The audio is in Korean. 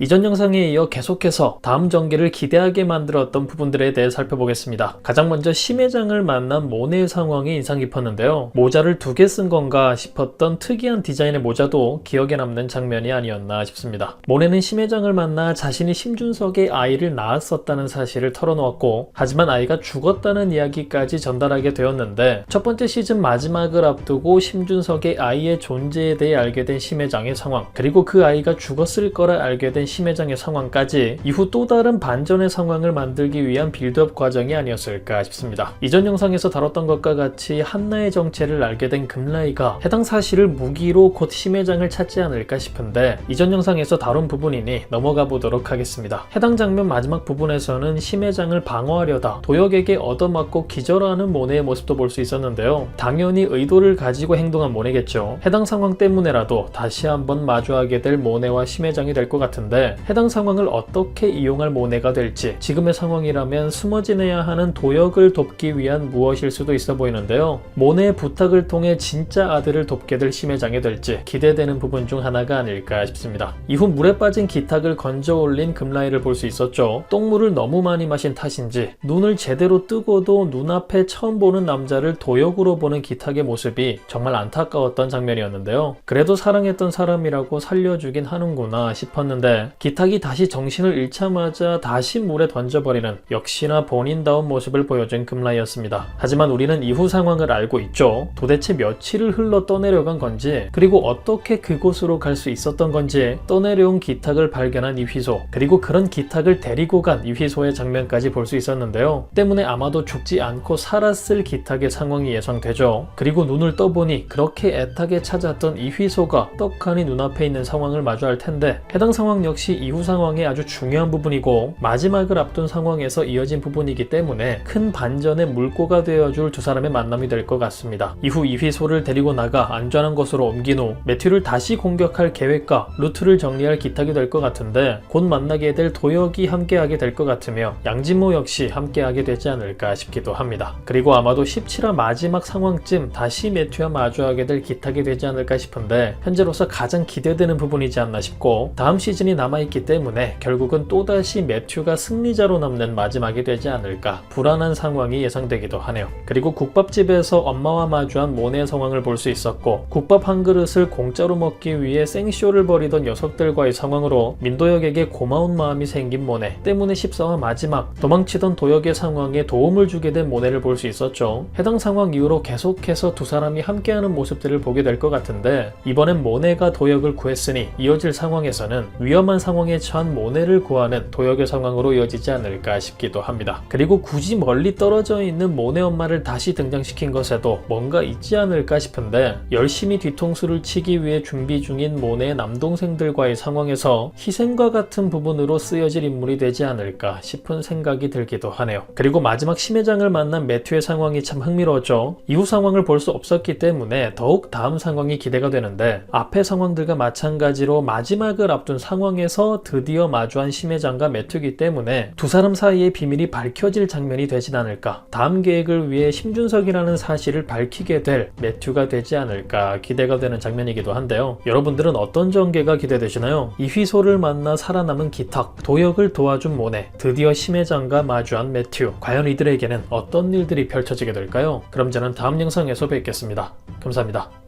이전 영상에 이어 계속해서 다음 전개를 기대하게 만들었던 부분들에 대해 살펴보겠습니다. 가장 먼저 심해장을 만난 모네의 상황이 인상 깊었는데요. 모자를 2개 쓴 건가 싶었던 특이한 디자인의 모자도 기억에 남는 장면이 아니었나 싶습니다. 모네는 심해장을 만나 자신이 심준석의 아이를 낳았었다는 사실을 털어놓았고, 하지만 아이가 죽었다는 이야기까지 전달하게 되었는데, 첫 번째 시즌 마지막을 앞두고 심준석의 아이의 존재에 대해 알게 된 심해장의 상황, 그리고 그 아이가 죽었을 거라 알게 된 심해장의 상황까지 이후 또 다른 반전의 상황을 만들기 위한 빌드업 과정이 아니었을까 싶습니다. 이전 영상에서 다뤘던 것과 같이 한나의 정체를 알게 된 금라이가 해당 사실을 무기로 곧 심해장을 찾지 않을까 싶은데, 이전 영상에서 다룬 부분이니 넘어가 보도록 하겠습니다. 해당 장면 마지막 부분에서는 심해장을 방어하려다 도역에게 얻어맞고 기절하는 모네의 모습도 볼 수 있었는데요. 당연히 의도를 가지고 행동한 모네겠죠. 해당 상황 때문에라도 다시 한번 마주하게 될 모네와 심해장이 될 것 같은데, 해당 상황을 어떻게 이용할 모네가 될지, 지금의 상황이라면 숨어 지내야 하는 도역을 돕기 위한 무엇일 수도 있어 보이는데요. 모네의 부탁을 통해 진짜 아들을 돕게 될 심해장이 될지 기대되는 부분 중 하나가 아닐까 싶습니다. 이후 물에 빠진 기탁을 건져 올린 금라이를 볼 수 있었죠. 똥물을 너무 많이 마신 탓인지 눈을 제대로 뜨고도 눈앞에 처음 보는 남자를 도역으로 보는 기탁의 모습이 정말 안타까웠던 장면이었는데요. 그래도 사랑했던 사람이라고 살려주긴 하는구나 싶었는데, 기탁이 다시 정신을 잃자마자 다시 물에 던져버리는 역시나 본인다운 모습을 보여준 금라이였습니다. 하지만 우리는 이후 상황을 알고 있죠. 도대체 며칠을 흘러 떠내려간 건지, 그리고 어떻게 그곳으로 갈 수 있었던 건지, 떠내려온 기탁을 발견한 이휘소, 그리고 그런 기탁을 데리고 간 이휘소의 장면까지 볼 수 있었는데요. 때문에 아마도 죽지 않고 살았을 기탁의 상황이 예상되죠. 그리고 눈을 떠보니 그렇게 애타게 찾았던 이휘소가 떡하니 눈앞에 있는 상황을 마주할 텐데, 해당 상황 역시 이후 상황의 아주 중요한 부분이고 마지막을 앞둔 상황에서 이어진 부분이기 때문에 큰 반전의 물꼬가 되어줄 두 사람의 만남이 될 것 같습니다. 이후 이휘소를 데리고 나가 안전한 곳으로 옮긴 후 매튜를 다시 공격할 계획과 루트를 정리할 기탁이 될 것 같은데, 곧 만나게 될 도역이 함께하게 될 것 같으며 양진모 역시 함께하게 되지 않을까 싶기도 합니다. 그리고 아마도 17화 마지막 상황쯤 다시 매튜와 마주하게 될 기탁이 되지 않을까 싶은데, 현재로서 가장 기대되는 부분이지 않나 싶고, 다음 시즌이 남아있기 때문에 결국은 또다시 매튜가 승리자로 남는 마지막이 되지 않을까 불안한 상황이 예상되기도 하네요. 그리고 국밥집에서 엄마와 마주한 모네의 상황을 볼 수 있었고, 국밥 한 그릇을 공짜로 먹기 위해 생쇼를 벌이던 녀석들과의 상황으로 민도역에게 고마운 마음이 생긴 모네, 때문에 14화 마지막 도망치던 도역의 상황에 도움을 주게 된 모네를 볼 수 있었죠. 해당 상황 이후로 계속해서 두 사람이 함께하는 모습들을 보게 될 것 같은데, 이번엔 모네가 도역을 구했으니 이어질 상황에서는 위험한 상황에 처한 모네를 구하는 도역의 상황으로 이어지지 않을까 싶기도 합니다. 그리고 굳이 멀리 떨어져 있는 모네 엄마를 다시 등장시킨 것에도 뭔가 있지 않을까 싶은데, 열심히 뒤통수를 치기 위해 준비 중인 모네의 남동생들과의 상황에서 희생과 같은 부분으로 쓰여질 인물이 되지 않을까 싶은 생각이 들기도 하네요. 그리고 마지막 심해장을 만난 매튜의 상황이 참 흥미로웠죠. 이후 상황을 볼 수 없었기 때문에 더욱 다음 상황이 기대가 되는데, 앞의 상황들과 마찬가지로 마지막을 앞둔 상황에서 드디어 마주한 심해장과 매튜이기 때문에 두 사람 사이의 비밀이 밝혀질 장면이 되진 않을까, 다음 계획을 위해 심준석이라는 사실을 밝히게 될 매튜가 되지 않을까 기대가 되는 장면이기도 한데요. 여러분들은 어떤 전개가 기대되시나요? 이휘소를 만나 살아남은 기탁, 도역을 도와준 모네, 드디어 심해장과 마주한 매튜, 과연 이들에게는 어떤 일들이 펼쳐지게 될까요? 그럼 저는 다음 영상에서 뵙겠습니다. 감사합니다.